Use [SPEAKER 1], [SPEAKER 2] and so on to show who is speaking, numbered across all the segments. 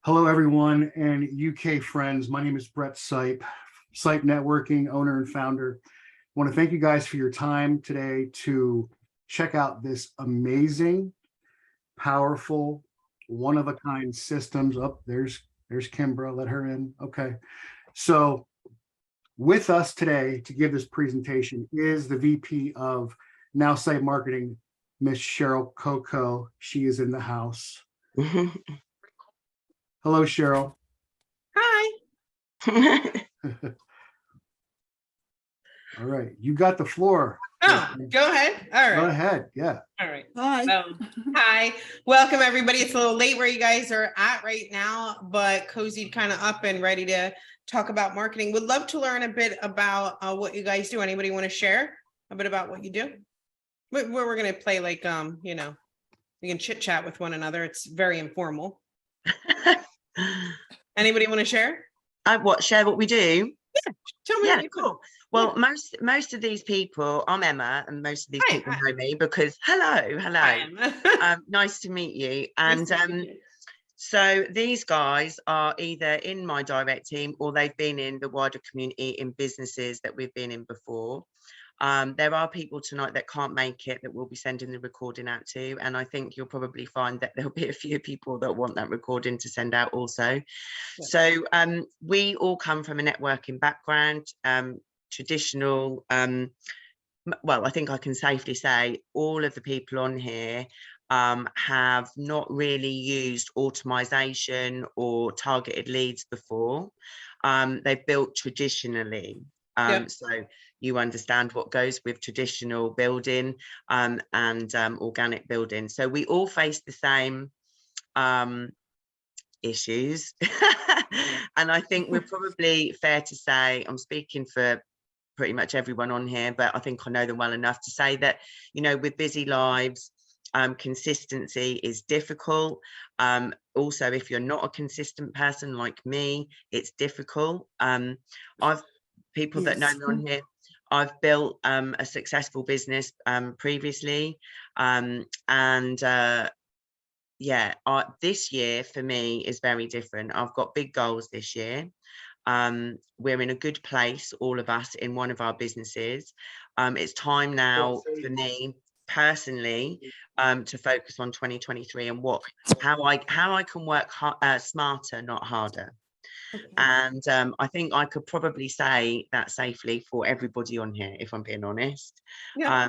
[SPEAKER 1] Hello, everyone, and UK friends. My name is Brett Sipe, Sipe Networking owner and founder. I want to thank you guys for your time today to check out this amazing, powerful, one-of-a-kind systems. Oh, there's Kimbra. Let her in. Okay. So with us today to give this presentation is the VP of Nowsite Marketing, Miss Cheryl Coco. She is in the house. Hello, Cheryl.
[SPEAKER 2] Hi.
[SPEAKER 1] All right, you got the floor.
[SPEAKER 2] Oh, go ahead. All right.
[SPEAKER 1] Go ahead. Yeah.
[SPEAKER 2] All right.
[SPEAKER 3] Hi.
[SPEAKER 2] Hi. Welcome, everybody. It's a little late where you guys are at right now, but cozied kind of up and ready to talk about marketing. Would love to learn a bit about what you guys do. Anybody want to share a bit about what you do? Where we're going to play like, we can chit chat with one another. It's very informal. Anybody want to share?
[SPEAKER 3] Share what we do?
[SPEAKER 2] Yeah, tell me.
[SPEAKER 3] Yeah, cool. Well, most of these people, I'm Emma, and most of these people know me because hello. Nice to meet you. And so these guys are either in my direct team or they've been in the wider community in businesses that we've been in before. There are people tonight that can't make it that we'll be sending the recording out to, and I think you'll probably find that there'll be a few people that want that recording to send out also. Yeah. So we all come from a networking background, traditional, well, I think I can safely say all of the people on here have not really used automation or targeted leads before. They've built traditionally. So you understand what goes with traditional building and organic building. So we all face the same issues. And I think we're probably fair to say, I'm speaking for pretty much everyone on here, but I think I know them well enough to say that, with busy lives, consistency is difficult. Also, if you're not a consistent person like me, it's difficult. People that know me on here, I've built a successful business previously, this year for me is very different. I've got big goals this year. We're in a good place, all of us, in one of our businesses. It's time now for me personally to focus on 2023 and how I can work smarter, not harder. And I think I could probably say that safely for everybody on here, if I'm being honest. Yeah.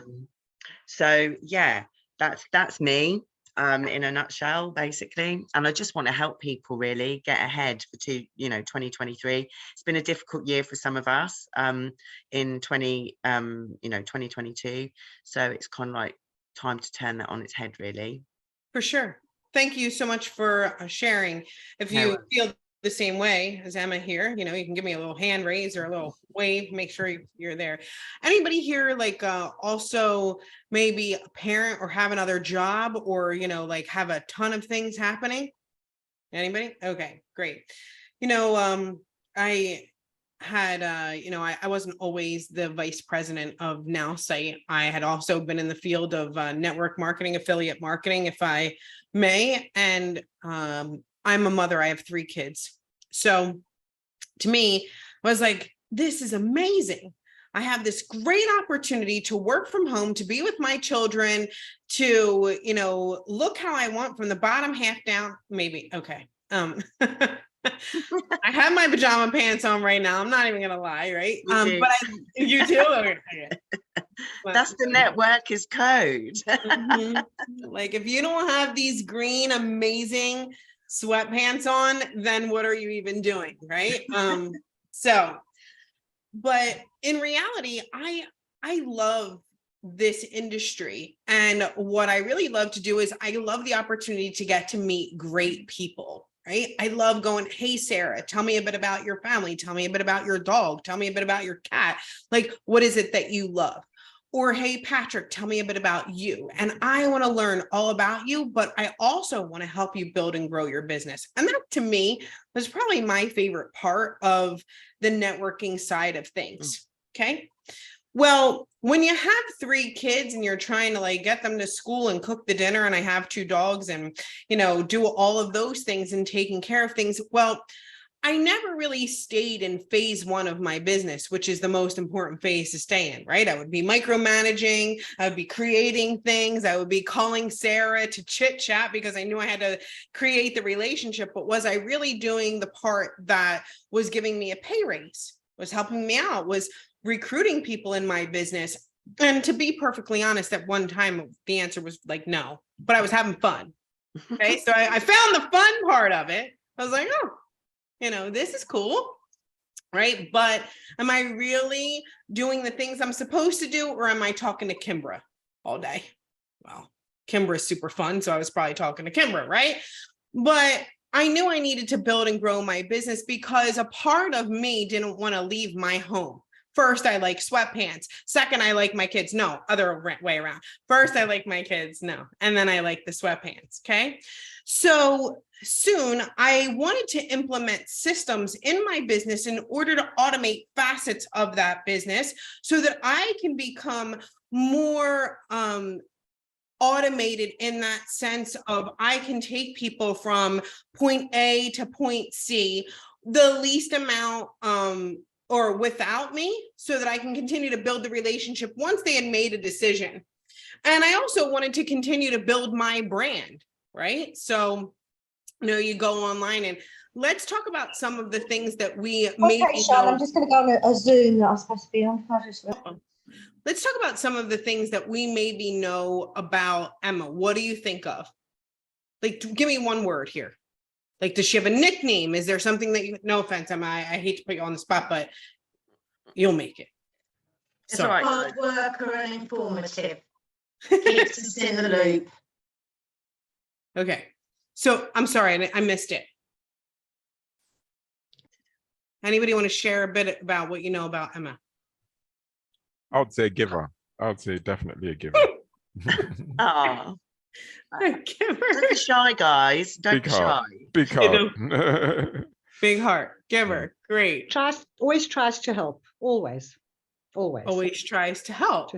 [SPEAKER 3] So yeah, that's me in a nutshell, basically. And I just want to help people really get ahead for 2023. It's been a difficult year for some of us in 2022. So it's kind of like time to turn that on its head, really.
[SPEAKER 2] For sure. Thank you so much for sharing. If you feel the same way as Emma here, you can give me a little hand raise or a little wave, make sure you're there. Anybody here like also maybe a parent or have another job or like have a ton of things happening? Anybody? Okay, great. I had I wasn't always the vice president of Nowsite. I had also been in the field of network marketing, affiliate marketing, if I may, and I'm a mother. I have 3 kids. So to me, I was like, this is amazing. I have this great opportunity to work from home, to be with my children, to, look how I want from the bottom half down, maybe. Okay. I have my pajama pants on right now. I'm not even going to lie. Right. But you do. Okay.
[SPEAKER 3] That's the networker's code.
[SPEAKER 2] Like if you don't have these green, amazing sweatpants on, then what are you even doing? Right. But in reality, I love this industry. And what I really love to do is I love the opportunity to get to meet great people. Right. I love going, hey, Sarah, tell me a bit about your family. Tell me a bit about your dog. Tell me a bit about your cat. Like, what is it that you love? Or, hey, Patrick, tell me a bit about you. And I want to learn all about you, but I also want to help you build and grow your business. And that, to me, was probably my favorite part of the networking side of things. Okay. Well, when you have 3 kids and you're trying to like get them to school and cook the dinner, and I have 2 dogs and, do all of those things and taking care of things. Well, I never really stayed in phase 1 of my business, which is the most important phase to stay in, right? I would be micromanaging, I would be creating things, I would be calling Sarah to chit chat because I knew I had to create the relationship. But was I really doing the part that was giving me a pay raise, was helping me out, was recruiting people in my business? And to be perfectly honest, at one time, the answer was like, no, but I was having fun. Okay. So I found the fun part of it. I was like, oh, this is cool, right? But am I really doing the things I'm supposed to do, or am I talking to Kimbra all day? Well, Kimbra is super fun, so I was probably talking to Kimbra, right? But I knew I needed to build and grow my business because a part of me didn't want to leave my home. First, I like sweatpants. Second, I like my kids. No, other way around. First, I like my kids. No. And then I like the sweatpants. Okay. So soon I wanted to implement systems in my business in order to automate facets of that business so that I can become more automated in that sense of I can take people from point A to point C the least amount or without me, so that I can continue to build the relationship once they had made a decision. And I also wanted to continue to build my brand, right? So, you go online, and let's talk about some of the things that we
[SPEAKER 4] Okay, Cheryl, I'm just going to go on a Zoom that I'm supposed to be on.
[SPEAKER 2] Let's talk about some of the things that we maybe know about Emma. What do you think of? Like, give me one word here. Like, does she have a nickname? Is there something that no offense, Emma, I hate to put you on the spot, but you'll make it.
[SPEAKER 3] It's all right.
[SPEAKER 4] Hard worker and informative. Keeps us in the loop.
[SPEAKER 2] Okay. So I'm sorry, I missed it. Anybody want to share a bit about what you know about Emma?
[SPEAKER 5] I would say giver. I would say definitely a giver.
[SPEAKER 3] Oh,
[SPEAKER 2] Giver.
[SPEAKER 3] don't be shy, guys. Don't
[SPEAKER 5] Big
[SPEAKER 3] be
[SPEAKER 5] heart.
[SPEAKER 3] shy.
[SPEAKER 5] Big heart.
[SPEAKER 2] Big heart. Giver. Great.
[SPEAKER 6] Always tries to help. Always
[SPEAKER 2] Tries to help.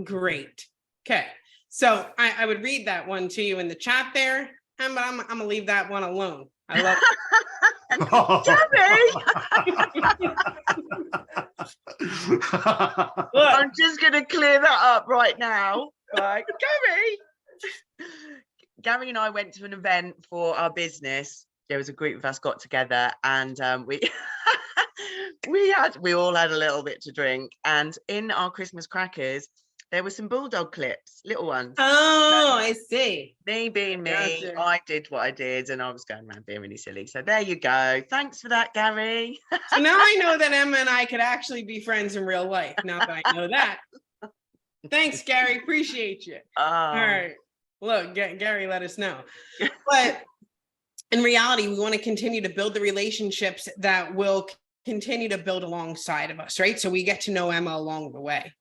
[SPEAKER 2] Great. Okay. So I would read that one to you in the chat there, but I'm gonna leave that one alone. I love
[SPEAKER 3] Look, I'm just going to clear that up right now. Right, Gary and I went to an event for our business. There was a group of us got together, and we we all had a little bit to drink. And in our Christmas crackers, there were some bulldog clips, little ones.
[SPEAKER 2] Oh, I see.
[SPEAKER 3] Me being me,
[SPEAKER 2] Gotcha.
[SPEAKER 3] I did what I did, and I was going around being really silly. So there you go. Thanks for that, Gary.
[SPEAKER 2] So now I know that Emma and I could actually be friends in real life. Now that I know that. Thanks, Gary. Appreciate you. All right. Look, Gary, let us know. But in reality, we want to continue to build the relationships that will continue to build alongside of us, right? So we get to know Emma along the way.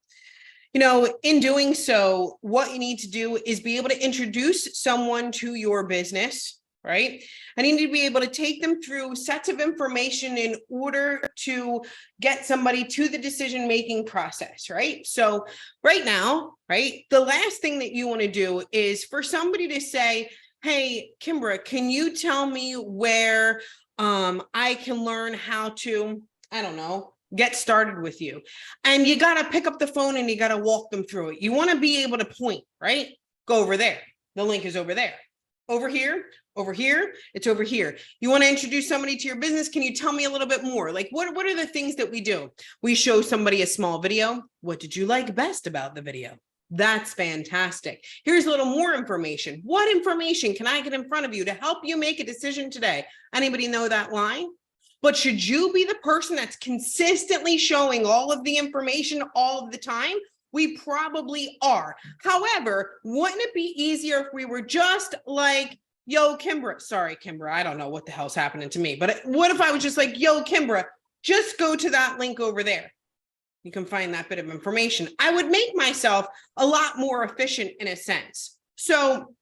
[SPEAKER 2] In doing so, what you need to do is be able to introduce someone to your business, right? And you need to be able to take them through sets of information in order to get somebody to the decision-making process, right? So right now, right, the last thing that you want to do is for somebody to say, hey, Kimbra, can you tell me where I can learn how to, I don't know, get started with you? And you got to pick up the phone and you got to walk them through it. You want to be able to point, right? Go over there. The link is over there. Over here, it's over here. You want to introduce somebody to your business? Can you tell me a little bit more? Like, what are the things that we do? We show somebody a small video. What did you like best about the video? That's fantastic. Here's a little more information. What information can I get in front of you to help you make a decision today? Anybody know that line? But should you be the person that's consistently showing all of the information all of the time? We probably are. However, wouldn't it be easier if we were just like, yo, Kimbra, sorry, Kimbra, I don't know what the hell's happening to me, but what if I was just like, yo, Kimbra, just go to that link over there. You can find that bit of information. I would make myself a lot more efficient in a sense. So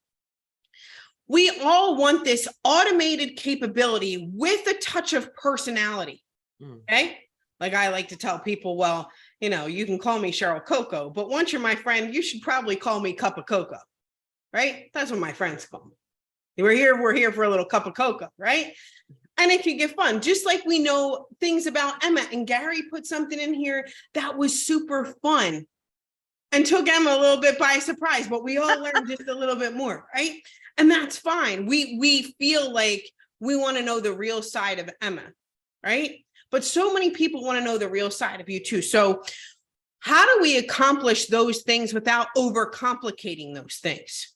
[SPEAKER 2] we all want this automated capability with a touch of personality. Okay. Like I like to tell people, well, you know, you can call me Cheryl Coco, but once you're my friend, you should probably call me Cup of Cocoa, right? That's what my friends call me. We're here for a little cup of cocoa, right? And it can get fun, just like we know things about Emma, and Gary put something in here that was super fun and took Emma a little bit by surprise, but we all learned just a little bit more, right? And that's fine. We feel like we want to know the real side of Emma, right? But so many people want to know the real side of you too. So how do we accomplish those things without overcomplicating those things,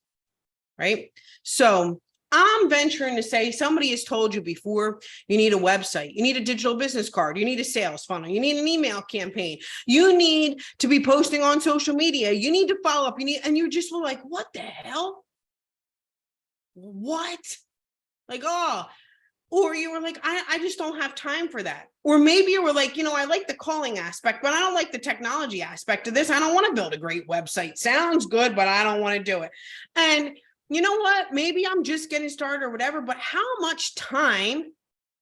[SPEAKER 2] right? So I'm venturing to say somebody has told you before, you need a website, you need a digital business card, you need a sales funnel, you need an email campaign, you need to be posting on social media, you need to follow up, and you just were like, what the hell? What? Like, oh, or you were like, I just don't have time for that. Or maybe you were like, you know, I like the calling aspect, but I don't like the technology aspect of this. I don't want to build a great website. Sounds good, but I don't want to do it. And you know what? Maybe I'm just getting started or whatever, but how much time,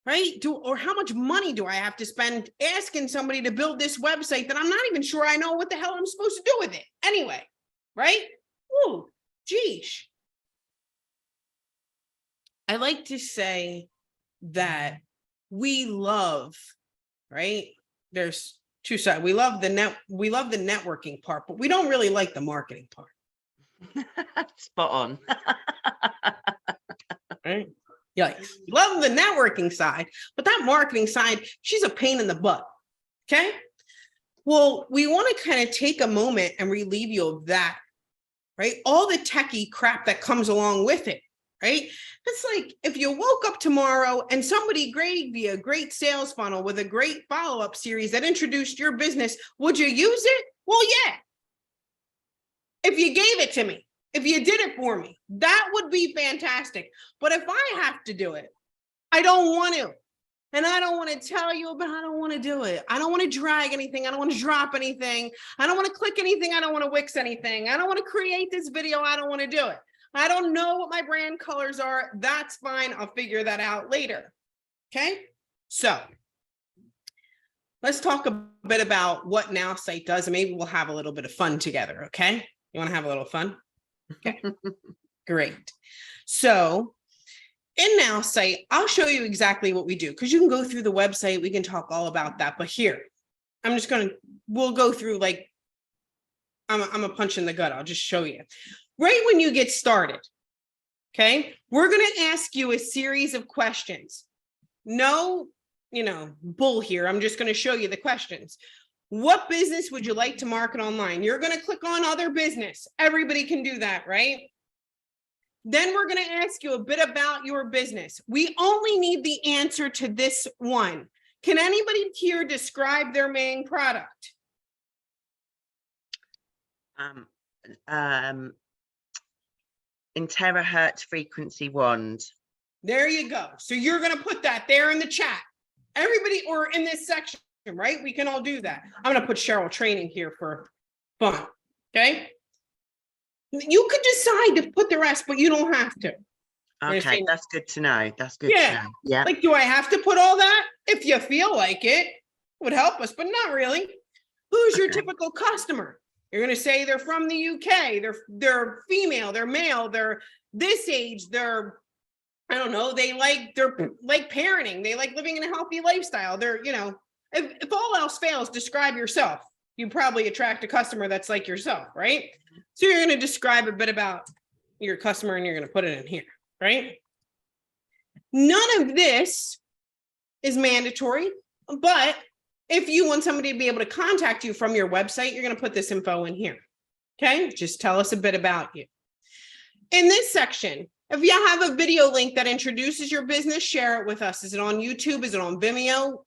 [SPEAKER 2] right? Or how much money do I have to spend asking somebody to build this website that I'm not even sure I know what the hell I'm supposed to do with it anyway, right? Ooh, geesh. I like to say that we love, right? There's two sides. We love the networking part, but we don't really like the marketing part.
[SPEAKER 3] Spot on.
[SPEAKER 2] Right? Yikes. Love the networking side, but that marketing side, she's a pain in the butt. Okay. Well, we want to kind of take a moment and relieve you of that, right? All the techie crap that comes along with it, right? It's like if you woke up tomorrow and somebody gave you a great sales funnel with a great follow-up series that introduced your business, would you use it? Well, yeah. If you gave it to me, if you did it for me, that would be fantastic. But if I have to do it, I don't want to. And I don't want to tell you, but I don't want to do it. I don't want to drag anything. I don't want to drop anything. I don't want to click anything. I don't want to Wix anything. I don't want to create this video. I don't want to do it. I don't know what my brand colors are. That's fine. I'll figure that out later. Okay. So let's talk a bit about what Nowsite does, and maybe we'll have a little bit of fun together. Okay. You want to have a little fun? Okay. Great. So in Nowsite, I'll show you exactly what we do, because you can go through the website. We can talk all about that. But here, we'll go through like, I'm a punch in the gut. I'll just show you. Right when you get started, okay, we're going to ask you a series of questions. No, bull here. I'm just going to show you the questions. What business would you like to market online? You're going to click on other business. Everybody can do that, right? Then we're going to ask you a bit about your business. We only need the answer to this one. Can anybody here describe their main product?
[SPEAKER 3] In terahertz frequency wand.
[SPEAKER 2] There you go. So you're going to put that there in the chat. Everybody, or in this section, right? We can all do that. I'm going to put Cheryl training here for fun. Okay. You could decide to put the rest, but you don't have to.
[SPEAKER 3] Okay, that's good to know. That's good to know. Yeah.
[SPEAKER 2] Like, do I have to put all that? If you feel like it would help us, but not really. Who's your typical customer? You're going to say they're from the UK. They're female, they're male, they're this age, they're parenting. They like living in a healthy lifestyle. They're, if all else fails, describe yourself. You probably attract a customer that's like yourself, right? So you're going to describe a bit about your customer and you're going to put it in here, right? None of this is mandatory, but if you want somebody to be able to contact you from your website, you're going to put this info in here. Okay. Just tell us a bit about you. In this section, if you have a video link that introduces your business, share it with us. Is it on YouTube? Is it on Vimeo?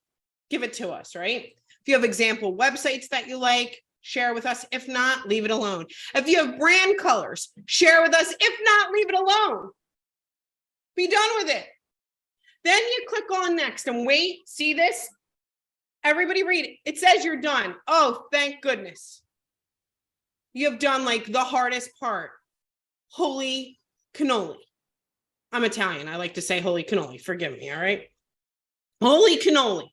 [SPEAKER 2] Give it to us, right? If you have example websites that you like, share with us. If not, leave it alone. If you have brand colors, share with us. If not, leave it alone. Be done with it. Then you click on next and wait. See this? Everybody read it. It says you're done. Oh, thank goodness. You have done like the hardest part. Holy cannoli. I'm Italian. I like to say holy cannoli. Forgive me. All right. Holy cannoli.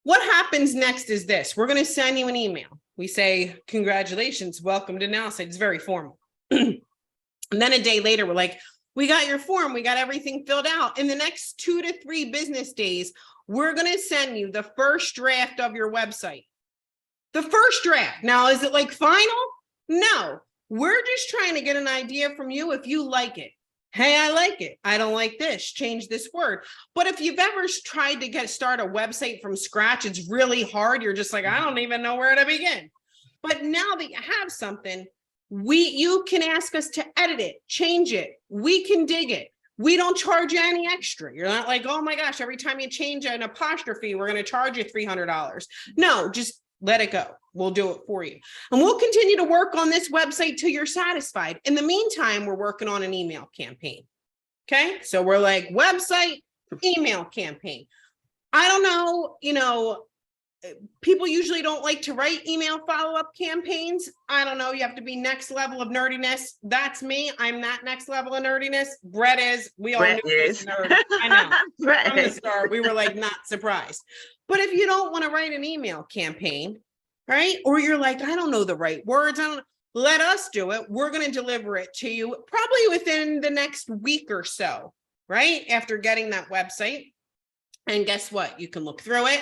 [SPEAKER 2] What happens next is this. We're going to send you an email. We say, congratulations, welcome to Nowsite. It's very formal. And then a day later, we're like, we got your form. We got everything filled out. In the next 2 to 3 business days, we're going to send you the first draft of your website. The first draft. Now, is it like final? No, we're just trying to get an idea from you if you like it. Hey, I like it. I don't like this. Change this word. But if you've ever tried to start a website from scratch, it's really hard. You're just like, I don't even know where to begin. But now that you have something, you can ask us to edit it, change it. We can dig it. We don't charge you any extra. You're not like, oh my gosh, every time you change an apostrophe, we're going to charge you $300. No, just let it go. We'll do it for you. And we'll continue to work on this website till you're satisfied. In the meantime, we're working on an email campaign. Okay. So we're like website, email campaign. I don't know, people usually don't like to write email follow-up campaigns. I don't know. You have to be next level of nerdiness. That's me. I'm that next level of nerdiness. Brett is. We all
[SPEAKER 3] Brett
[SPEAKER 2] knew
[SPEAKER 3] is.
[SPEAKER 2] nerd. I know.
[SPEAKER 3] Brett
[SPEAKER 2] From the
[SPEAKER 3] is.
[SPEAKER 2] start, we were like not surprised. But if you don't want to write an email campaign, right? Or you're like, I don't know the right words. Let us do it. We're going to deliver it to you probably within the next week or so, right? After getting that website. And guess what? You can look through it.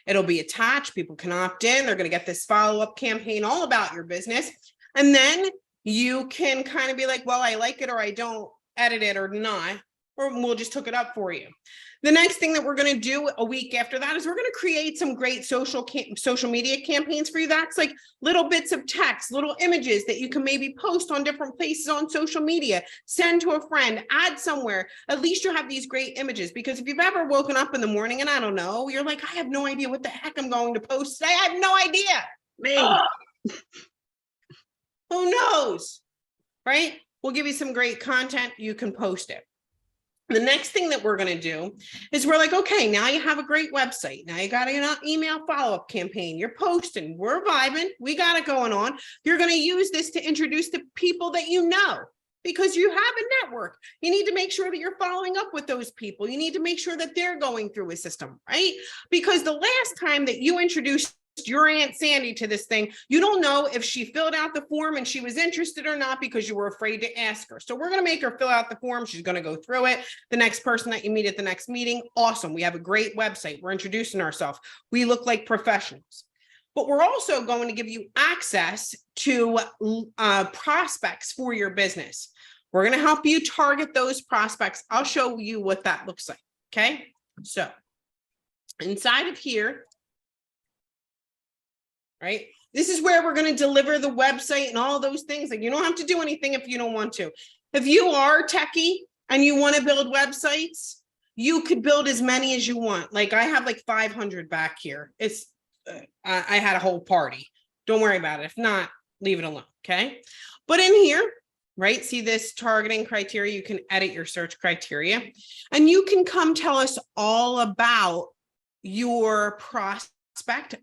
[SPEAKER 2] It'll be attached. People can opt in. They're going to get this follow-up campaign all about your business. And then you can kind of be like, well, I like it or I don't, edit it or not, or we'll just hook it up for you. The next thing that we're going to do a week after that is we're going to create some great social media campaigns for you. That's like little bits of text, little images that you can maybe post on different places on social media, send to a friend, add somewhere. At least you'll have these great images, because if you've ever woken up in the morning and I don't know, you're like, I have no idea what the heck I'm going to post today. I have no idea.
[SPEAKER 3] Me.
[SPEAKER 2] Who knows? Right? We'll give you some great content. You can post it. The next thing that we're going to do is we're like, okay, now you have a great website. Now you got an email follow-up campaign. You're posting. We're vibing. We got it going on. You're going to use this to introduce the people that you know, because you have a network. You need to make sure that you're following up with those people. You need to make sure that they're going through a system, right? Because the last time that you introduced your Aunt Sandy to this thing, you don't know if she filled out the form and she was interested or not because you were afraid to ask her. So we're going to make her fill out the form. She's going to go through it. The next person that you meet at the next meeting, awesome. We have a great website. We're introducing ourselves. We look like professionals. But we're also going to give you access to prospects for your business. We're going to help you target those prospects. I'll show you what that looks like. Okay. So inside of here, right? This is where we're going to deliver the website and all those things. Like, you don't have to do anything if you don't want to. If you are techie and you want to build websites, you could build as many as you want. Like I have like 500 back here. It's, I had a whole party. Don't worry about it. If not, leave it alone. Okay. But in here, right? See this targeting criteria. You can edit your search criteria and you can come tell us all about your process.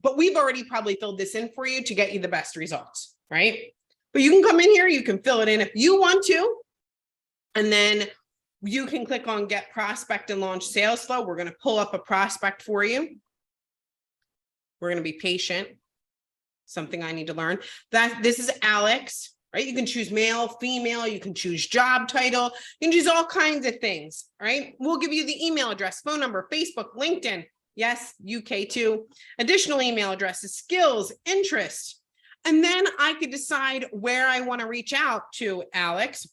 [SPEAKER 2] But we've already probably filled this in for you to get you the best results, right? But you can come in here, you can fill it in if you want to, and then you can click on Get Prospect and Launch Sales Flow. We're going to pull up a prospect for you. We're going to be patient. Something I need to learn. This is Alex, right? You can choose male, female, you can choose job title, you can choose all kinds of things, right? We'll give you the email address, phone number, Facebook, LinkedIn. Yes, UK too. Additional email addresses, skills, interests. And then I could decide where I want to reach out to Alex.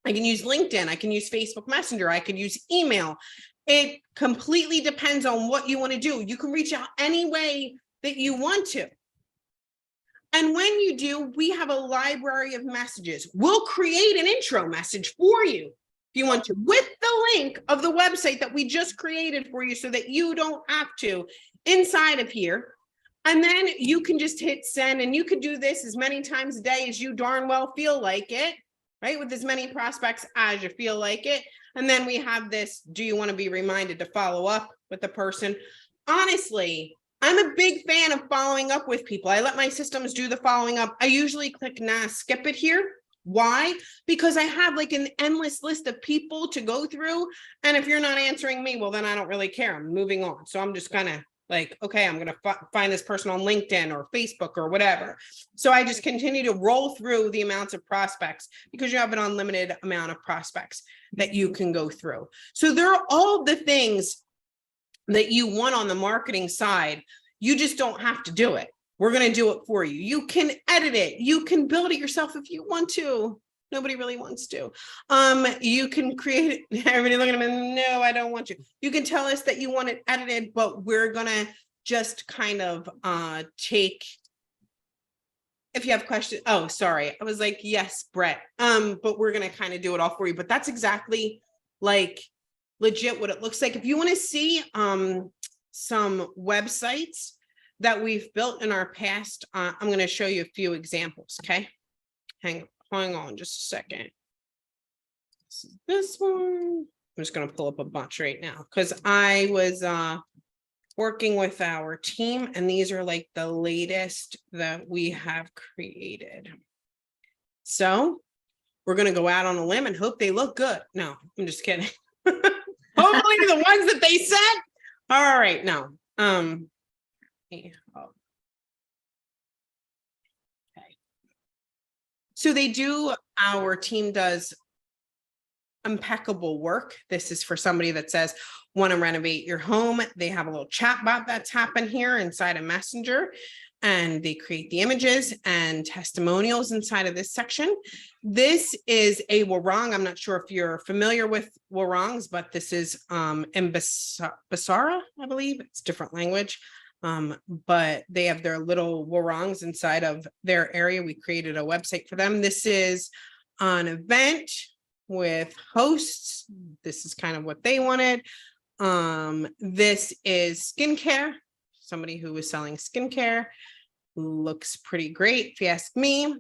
[SPEAKER 2] I can use LinkedIn. I can use Facebook Messenger. I could use email. It completely depends on what you want to do. You can reach out any way that you want to. And when you do, we have a library of messages. We'll create an intro message for you if you want to, with the link of the website that we just created for you so that you don't have to inside of here. And then you can just hit send, and you could do this as many times a day as you darn well feel like it, right? With as many prospects as you feel like it. And then we have this, do you want to be reminded to follow up with the person? Honestly, I'm a big fan of following up with people. I let my systems do the following up. I usually click nah, skip it here. Why? Because I have like an endless list of people to go through. And if you're not answering me, well, then I don't really care. I'm moving on. So I'm just kind of Like, okay, I'm going to find this person on LinkedIn or Facebook or whatever. So I just continue to roll through the amounts of prospects because you have an unlimited amount of prospects that you can go through. So there are all the things that you want on the marketing side. You just don't have to do it. We're going to do it for you. You can edit it. You can build it yourself if you want to. Nobody really wants to. You can create it. Everybody looking at me, no, I don't want you. You can tell us that you want it edited, but we're gonna just kind of take. If you have questions, oh, sorry. I was like, yes, Brett. But we're gonna kind of do it all for you. But that's exactly like legit what it looks like. If you want to see some websites that we've built in our past, I'm going to show you a few examples. Okay, hang on just a second. This one, I'm just going to pull up a bunch right now because I was working with our team, and these are like the latest that we have created. So we're going to go out on a limb and hope they look good. No, I'm just kidding. Hopefully the ones that they said. All right, no. Okay. So they do, our team does impeccable work. This is for somebody that says, want to renovate your home. They have a little chat bot that's happened here inside a messenger, and they create the images and testimonials inside of this section. This is a warong. I'm not sure if you're familiar with warongs, but this is in Basara, I believe. It's different language. But they have their little warongs inside of their area. We created a website for them. This is an event with hosts. This is kind of what they wanted. This is skincare. Somebody who was selling skincare. Looks pretty great if you ask me.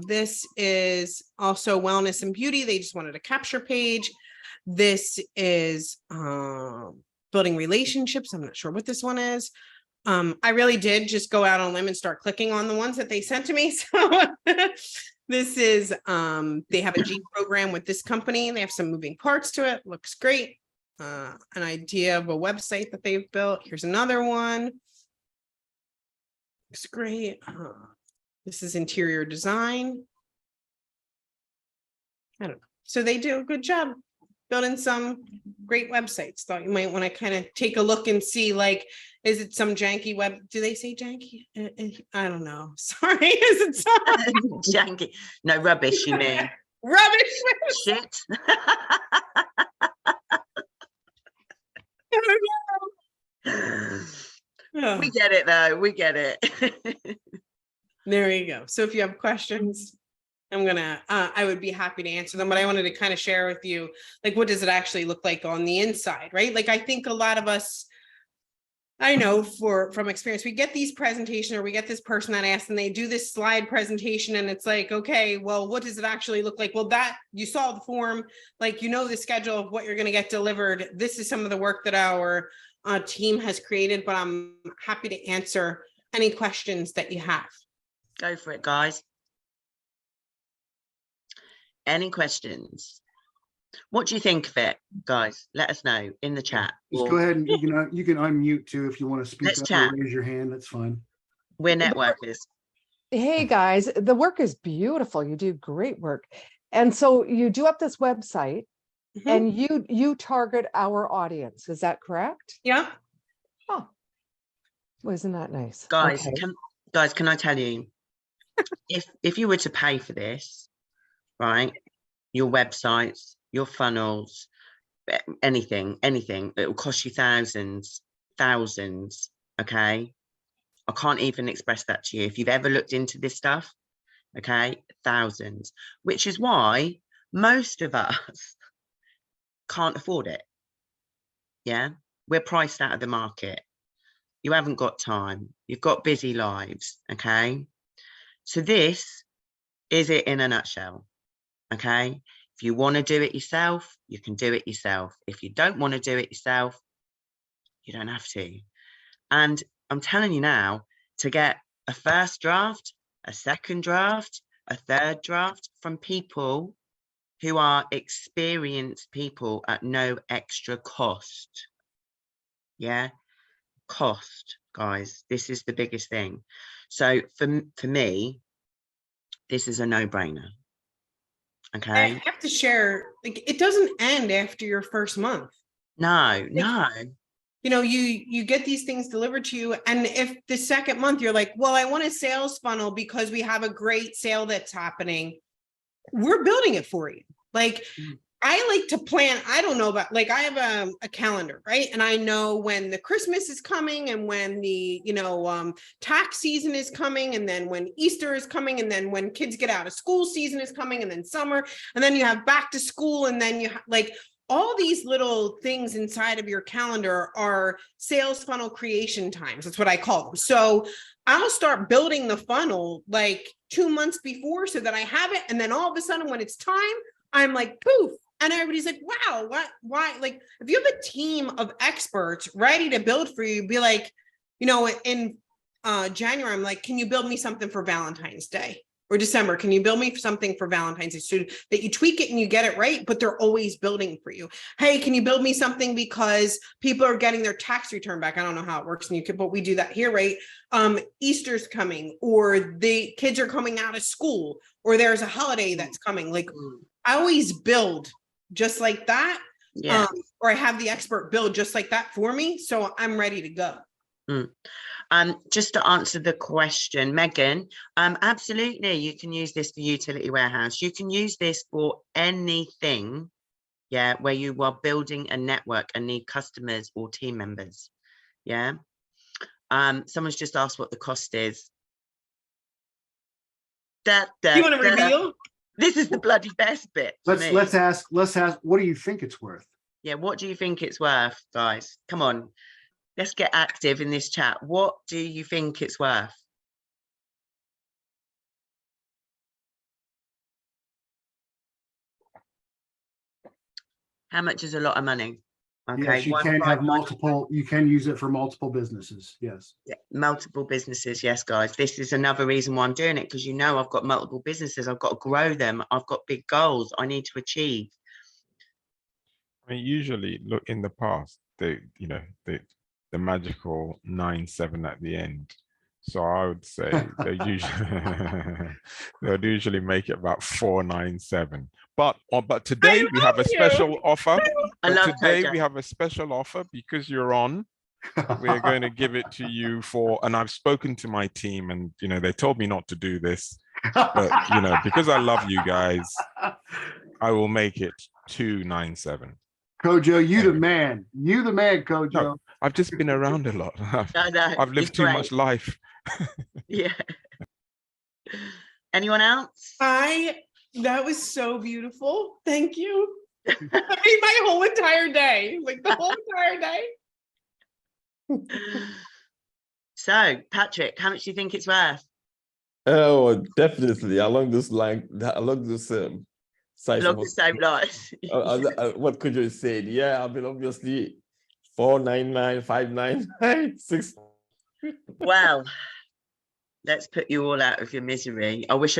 [SPEAKER 2] This is also wellness and beauty. They just wanted a capture page. This is building relationships. I'm not sure what this one is. I really did just go out on a limb and start clicking on the ones that they sent to me. So this is, they have a G program with this company. They have some moving parts to it. Looks great. An idea of a website that they've built. Here's another one. Looks great. This is interior design. I don't know. So they do a good job building some great websites. Thought you might want to kind of take a look and see, like, is it some janky web? Do they say janky? I don't know. Sorry. Is it some
[SPEAKER 3] Janky? No, rubbish, you mean?
[SPEAKER 2] rubbish?
[SPEAKER 3] Shit. We get it though. We get it.
[SPEAKER 2] There you go. So if you have questions, I'm gonna, I would be happy to answer them, but I wanted to kind of share with you, like, what does it actually look like on the inside, right? Like, I think a lot of us, I know from experience, we get these presentations, or we get this person that asks, and they do this slide presentation, and it's like, okay, well, what does it actually look like? Well, that you saw the form, like, you know, the schedule of what you're going to get delivered. This is some of the work that our team has created, but I'm happy to answer any questions that you have.
[SPEAKER 3] Go for it, guys. Any questions? What do you think of it, guys? Let us know in the chat.
[SPEAKER 1] Just go ahead and you can unmute too if you want to speak
[SPEAKER 3] Let's
[SPEAKER 1] up
[SPEAKER 3] chat.
[SPEAKER 1] or raise your hand. That's fine.
[SPEAKER 3] We're networkers.
[SPEAKER 7] Hey guys, the work is beautiful. You do great work. And so you do up this website and you target our audience. Is that correct?
[SPEAKER 2] Yeah.
[SPEAKER 7] Oh, well, isn't that nice?
[SPEAKER 3] Guys,
[SPEAKER 7] Okay.
[SPEAKER 3] can I tell you, if you were to pay for this, right, your websites, your funnels, anything, it will cost you thousands, okay? I can't even express that to you. If you've ever looked into this stuff, okay, thousands, which is why most of us can't afford it. Yeah, we're priced out of the market. You haven't got time. You've got busy lives, okay? So this is it in a nutshell, okay? If you want to do it yourself, you can do it yourself. If you don't want to do it yourself, you don't have to. And I'm telling you now, to get a first draft, a second draft, a third draft from people who are experienced people at no extra cost. Yeah. Cost, guys. This is the biggest thing. So for me, this is a no-brainer.
[SPEAKER 2] I
[SPEAKER 3] Okay.
[SPEAKER 2] have to share, like, it doesn't end after your first month.
[SPEAKER 3] No.
[SPEAKER 2] You know, you get these things delivered to you, and if the second month you're like, well, I want a sales funnel because we have a great sale that's happening, we're building it for you. Like, I like to plan. I don't know about, like, I have a calendar, right? And I know when the Christmas is coming, and when the, tax season is coming, and then when Easter is coming, and then when kids get out of school season is coming, and then summer, and then you have back to school, and then you like all these little things inside of your calendar are sales funnel creation times. That's what I call them. So I'll start building the funnel like 2 months before so that I have it. And then all of a sudden when it's time, I'm like, poof. And everybody's like, wow, why? Like, if you have a team of experts ready to build for you, be like, in January, I'm like, can you build me something for Valentine's Day? Or December, can you build me something for Valentine's Day? So that you tweak it and you get it right, but they're always building for you. Hey, can you build me something because people are getting their tax return back? I don't know how it works, but we do that here, right? Easter's coming, or the kids are coming out of school, or there's a holiday that's coming. Like, I always build just like that.
[SPEAKER 3] Yeah.
[SPEAKER 2] Or I have the expert build just like that for me. So I'm ready to go.
[SPEAKER 3] Just to answer the question, Megan, absolutely, you can use this for utility warehouse. You can use this for anything, yeah, where you are building a network and need customers or team members. Yeah. Someone's just asked what the cost is.
[SPEAKER 2] You want to reveal?
[SPEAKER 3] This is the bloody best bit.
[SPEAKER 1] Let's ask, what do you think it's worth?
[SPEAKER 3] Yeah, what do you think it's worth, guys? Come on. Let's get active in this chat. What do you think it's worth? How much is a lot of money? Okay.
[SPEAKER 1] Yes, you can have multiple, you can use it for multiple businesses. Yes.
[SPEAKER 3] Yeah, multiple businesses. Yes, guys. This is another reason why I'm doing it, because I've got multiple businesses. I've got to grow them. I've got big goals I need to achieve.
[SPEAKER 5] I mean, usually, look, in the past, the magical 9-7 at the end. So I would say they'll usually make it about 4-9-7. But today we have a special offer. We have a special offer because you're on. We're going to give it to you and I've spoken to my team, and they told me not to do this, but because I love you guys, I will make it 2-9-7.
[SPEAKER 1] Kojo, you the man, Kojo.
[SPEAKER 5] No, I've just been around a lot. I've lived too much life.
[SPEAKER 3] Yeah. Anyone else?
[SPEAKER 2] That was so beautiful. Thank you. I mean, my whole entire day, like the whole entire day.
[SPEAKER 3] So, Patrick, how much do you think it's worth?
[SPEAKER 8] Oh, definitely along this line, along this size.
[SPEAKER 3] Along the same lines.
[SPEAKER 8] What could you say? Yeah, I mean, obviously 499, 599, 6.
[SPEAKER 3] Well, let's put you all out of your misery. I wish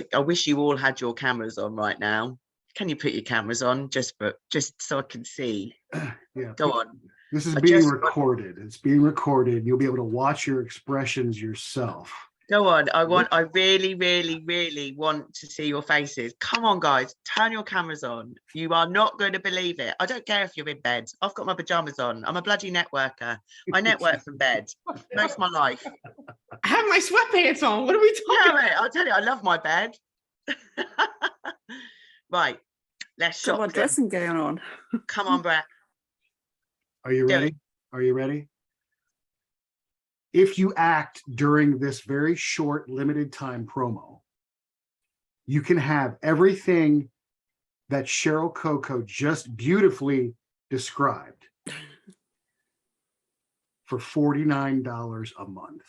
[SPEAKER 3] you all had your cameras on right now. Can you put your cameras on just so I can see?
[SPEAKER 1] Yeah.
[SPEAKER 3] Go on.
[SPEAKER 1] This is being recorded. It's being recorded. You'll be able to watch your expressions yourself.
[SPEAKER 3] Go on. I really, really, really want to see your faces. Come on, guys. Turn your cameras on. You are not going to believe it. I don't care if you're in bed. I've got my pajamas on. I'm a bloody networker. I network from bed most of my life.
[SPEAKER 2] I have my sweatpants on. What are we talking about?
[SPEAKER 3] Mate, I'll tell you, I love my bed. Right. Let's
[SPEAKER 9] got
[SPEAKER 3] shop
[SPEAKER 9] my
[SPEAKER 3] them.
[SPEAKER 9] dressing gown on.
[SPEAKER 3] Come on, Brett.
[SPEAKER 1] Are you ready? Are you ready? If you act during this very short, limited time promo, you can have everything that Cheryl Coco just beautifully described for $49 a month.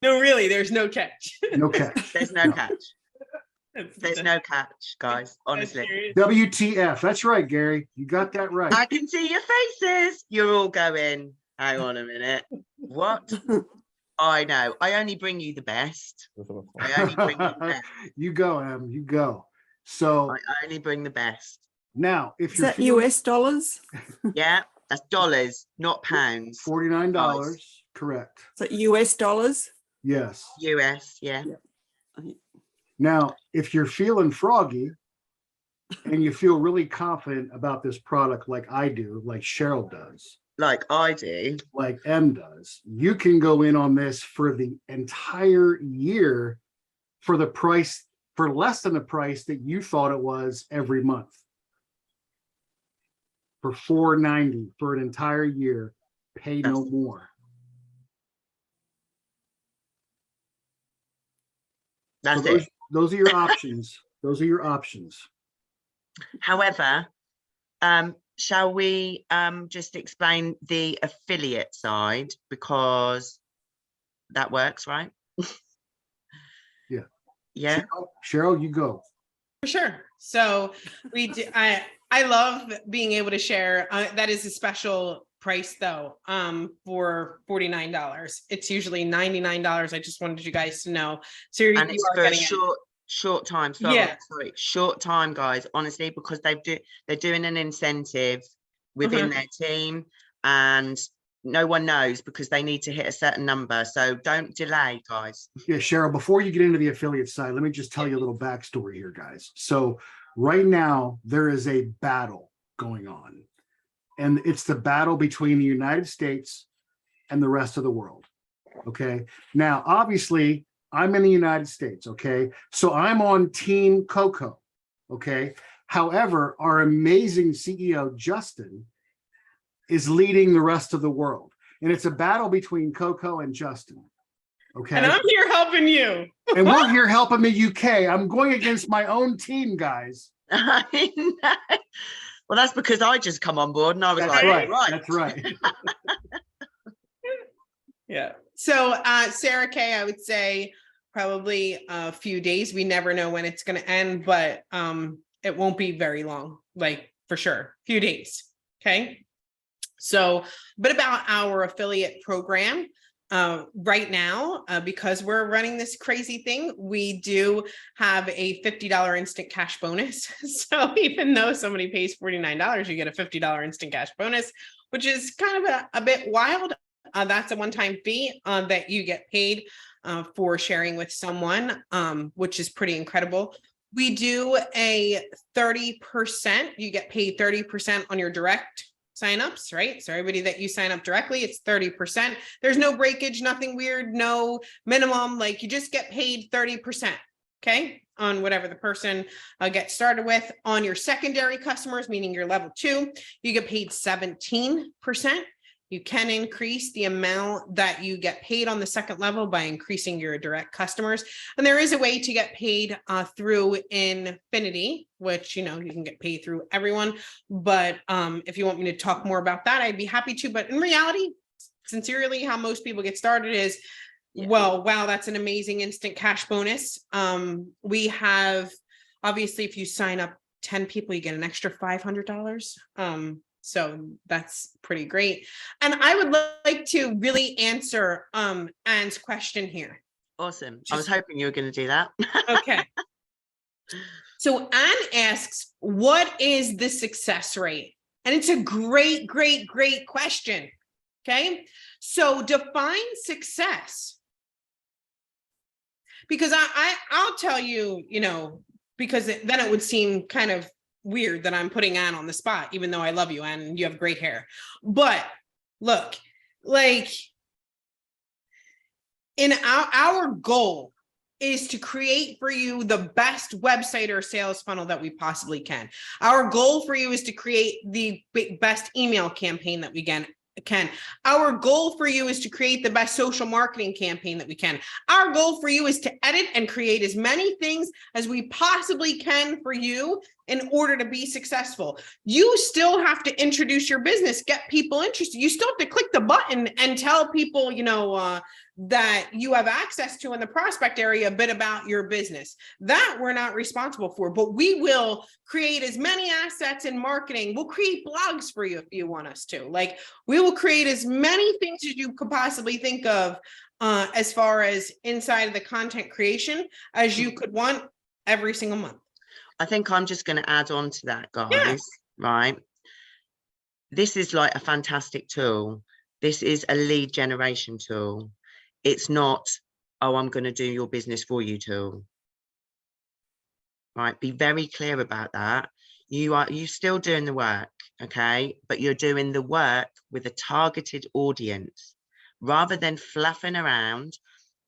[SPEAKER 2] No, really, there's no catch.
[SPEAKER 1] No catch.
[SPEAKER 3] There's no catch. There's no catch, guys. Honestly.
[SPEAKER 1] WTF. That's right, Gary. You got that right.
[SPEAKER 3] I can see your faces. You're all going, hang on a minute. What? I know. I only bring you the best. I only bring you the best.
[SPEAKER 1] You go, Em. You go. So
[SPEAKER 3] I only bring the best.
[SPEAKER 1] Now, if
[SPEAKER 9] Is
[SPEAKER 1] you're
[SPEAKER 9] that
[SPEAKER 1] feeling
[SPEAKER 9] US dollars?
[SPEAKER 3] Yeah, that's dollars, not pounds.
[SPEAKER 1] $49, correct.
[SPEAKER 9] Is that US dollars?
[SPEAKER 1] Yes.
[SPEAKER 3] US, yeah.
[SPEAKER 1] Now, if you're feeling froggy and you feel really confident about this product like I do, like Cheryl does,
[SPEAKER 3] Like I do.
[SPEAKER 1] like M does, you can go in on this for the entire year for the price, for less than the price that you thought it was every month. For $4.90 for an entire year, pay no more.
[SPEAKER 3] That's
[SPEAKER 1] So
[SPEAKER 3] it.
[SPEAKER 1] those are your options. Those are your options.
[SPEAKER 3] However, shall we just explain the affiliate side, because that works, right?
[SPEAKER 1] Yeah.
[SPEAKER 3] Yeah.
[SPEAKER 1] Cheryl, you go.
[SPEAKER 2] For sure. So we do, I love being able to share. That is a special price though, for $49. It's usually $99. I just wanted you guys to know. So
[SPEAKER 3] And
[SPEAKER 2] you
[SPEAKER 3] it's
[SPEAKER 2] are
[SPEAKER 3] for a
[SPEAKER 2] getting
[SPEAKER 3] short time. Sorry,
[SPEAKER 2] Yeah.
[SPEAKER 3] sorry, short time, guys. Honestly, because they're doing an incentive within their team, and no one knows because they need to hit a certain number. So don't delay, guys.
[SPEAKER 1] Yeah, Cheryl, before you get into the affiliate side, let me just tell you a little backstory here, guys. So right now, there is a battle going on, and it's the battle between the United States and the rest of the world. Okay. Now, obviously, I'm in the United States. Okay. So I'm on Team Coco. Okay. However, our amazing CEO, Justin, is leading the rest of the world. And it's a battle between Coco and Justin. Okay.
[SPEAKER 2] And I'm here helping you.
[SPEAKER 1] And we're here helping the UK. I'm going against my own team, guys.
[SPEAKER 3] I know. Well, that's because I just come on board and I was
[SPEAKER 1] That's
[SPEAKER 3] like,
[SPEAKER 1] right.
[SPEAKER 3] right.
[SPEAKER 1] That's right.
[SPEAKER 2] Yeah. So Sarah Kay, I would say probably a few days. We never know when it's going to end, but it won't be very long, like for sure. Few days. Okay. So, but about our affiliate program, right now, because we're running this crazy thing, we do have a $50 instant cash bonus. So even though somebody pays $49, you get a $50 instant cash bonus, which is kind of a bit wild. That's a one-time fee that you get paid for sharing with someone, which is pretty incredible. We do a 30%, you get paid 30% on your direct signups, right? So everybody that you sign up directly, it's 30%. There's no breakage, nothing weird, no minimum, like you just get paid 30%, okay? On whatever the person gets started with. On your secondary customers, meaning your level 2, you get paid 17%. You can increase the amount that you get paid on the second level by increasing your direct customers. And there is a way to get paid through Infinity, which, you know, you can get paid through everyone. But if you want me to talk more about that, I'd be happy to. But in reality, sincerely, how most people get started is, well, wow, that's an amazing instant cash bonus. We have, obviously, if you sign up 10 people, you get an extra $500. So that's pretty great. And I would like to really answer Anne's question here.
[SPEAKER 3] Awesome. I was hoping you were going to do that.
[SPEAKER 2] Okay. So Anne asks, what is the success rate? And it's a great, great, great question. Okay. So define success. Because I'll tell you, you know, because then it would seem kind of weird that I'm putting Anne on the spot, even though I love you and you have great hair. But look, like in our goal is to create for you the best website or sales funnel that we possibly can. Our goal for you is to create the best email campaign that we can. Our goal for you is to create the best social marketing campaign that we can. Our goal for you is to edit and create as many things as we possibly can for you in order to be successful. You still have to introduce your business, get people interested. You still have to click the button and tell people, you know, that you have access to in the prospect area a bit about your business. That we're not responsible for, but we will create as many assets in marketing. We'll create blogs for you if you want us to. Like, we will create as many things as you could possibly think of as far as inside of the content creation as you could want every single month.
[SPEAKER 3] I think I'm just going to add on to that, guys.
[SPEAKER 2] Yeah.
[SPEAKER 3] Right. This is like a fantastic tool. This is a lead generation tool. It's not, oh, I'm going to do your business for you tool. Right. Be very clear about that. You're still doing the work. Okay. But you're doing the work with a targeted audience rather than fluffing around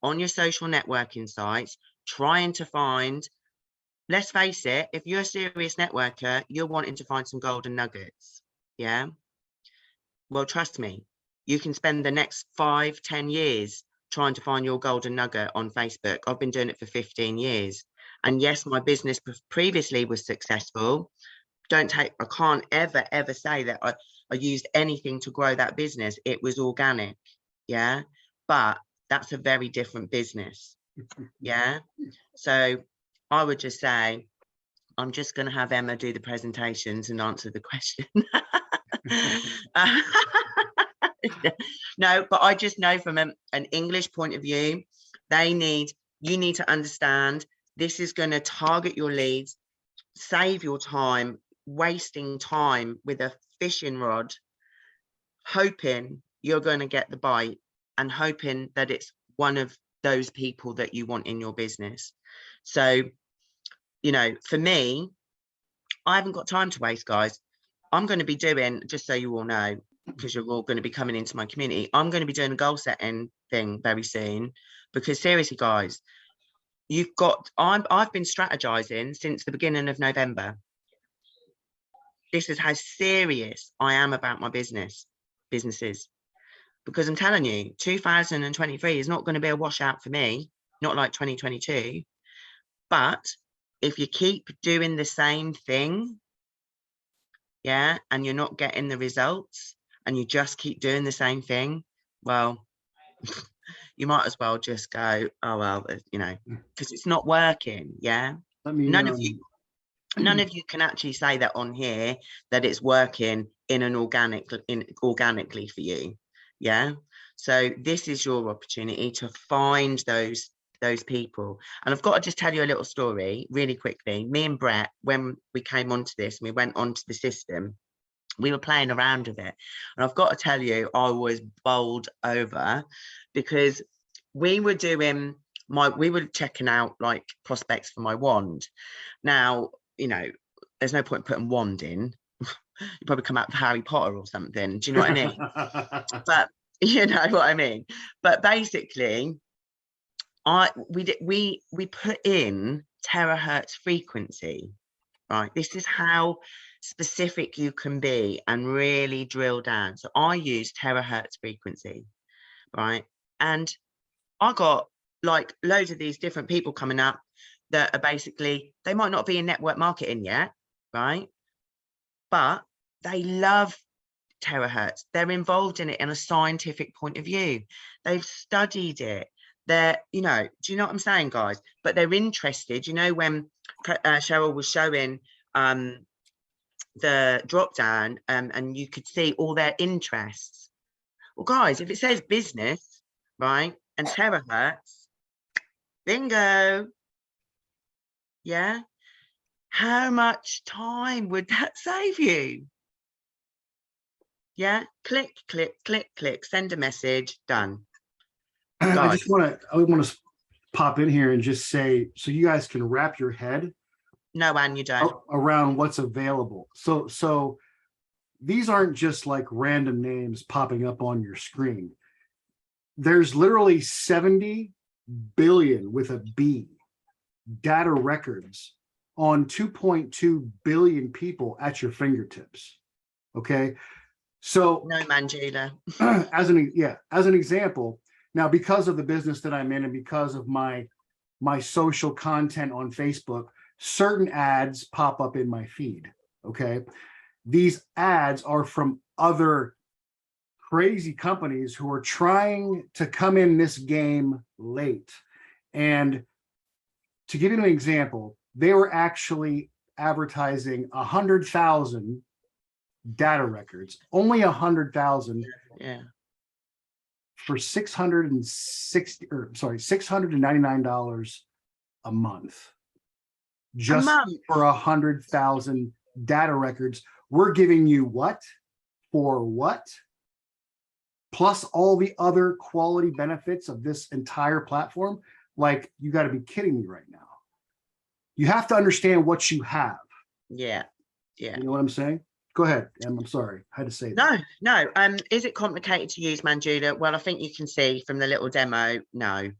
[SPEAKER 3] on your social networking sites, trying to find, let's face it, if you're a serious networker, you're wanting to find some golden nuggets. Yeah. Well, trust me, you can spend the next 5-10 years trying to find your golden nugget on Facebook. I've been doing it for 15 years. And yes, my business previously was successful. I can't ever say that I used anything to grow that business. It was organic. Yeah. But that's a very different business. Yeah. So I would just say, I'm just going to have Emma do the presentations and answer the question. No, but I just know from an English point of view, you need to understand this is going to target your leads, save your time, wasting time with a fishing rod, hoping you're going to get the bite and hoping that it's one of those people that you want in your business. So, you know, for me, I haven't got time to waste, guys. I'm going to be doing, just so you all know, because you're all going to be coming into my community, I'm going to be doing a goal setting thing very soon, because seriously, guys, I've been strategizing since the beginning of November. This is how serious I am about my businesses, because I'm telling you, 2023 is not going to be a washout for me, not like 2022. But if you keep doing the same thing, yeah, and you're not getting the results and you just keep doing the same thing, well, you might as well just go, oh, well, you know, because it's not working. Yeah. None of you can actually say that on here, that it's working organically for you. Yeah. So this is your opportunity to find those people. And I've got to just tell you a little story really quickly. Me and Brett, when we came onto this, we went onto the system, we were playing around with it. And I've got to tell you, I was bowled over, because we were checking out like prospects for my wand. Now, you know, there's no point putting wand in. You probably come out of Harry Potter or something. Do you know what I mean? But you know what I mean? But basically, we put in terahertz frequency, right? This is how specific you can be and really drill down. So I use terahertz frequency, right? And I got like loads of these different people coming up that are basically, they might not be in network marketing yet, right? But they love terahertz. They're involved in it in a scientific point of view. They've studied it. They're, you know, do you know what I'm saying, guys? But they're interested. You know, when Cheryl was showing the drop down and you could see all their interests. Well, guys, if it says business, right, and terahertz, bingo. Yeah. How much time would that save you? Yeah. Click, click, click, click, send a message, done.
[SPEAKER 1] I want to pop in here and just say, so you guys can wrap your head.
[SPEAKER 3] No, Anne, you don't.
[SPEAKER 1] Around what's available. So these aren't just like random names popping up on your screen. There's literally 70 billion with a B data records on 2.2 billion people at your fingertips. Okay. So
[SPEAKER 3] no, Manjula.
[SPEAKER 1] as an example, now because of the business that I'm in and because of my social content on Facebook, certain ads pop up in my feed. Okay. These ads are from other crazy companies who are trying to come in this game late. And to give you an example, they were actually advertising 100,000 data records, only 100,000 for $699 a month. just
[SPEAKER 3] month.
[SPEAKER 1] for 100,000 data records. We're giving you what? For what? Plus all the other quality benefits of this entire platform. Like, you got to be kidding me right now. You have to understand what you have.
[SPEAKER 3] Yeah. Yeah.
[SPEAKER 1] You know what I'm saying? Go ahead. I'm sorry. I had to say that.
[SPEAKER 3] No. Is it complicated to use, Manjula? Well, I think you can see from the little demo, no.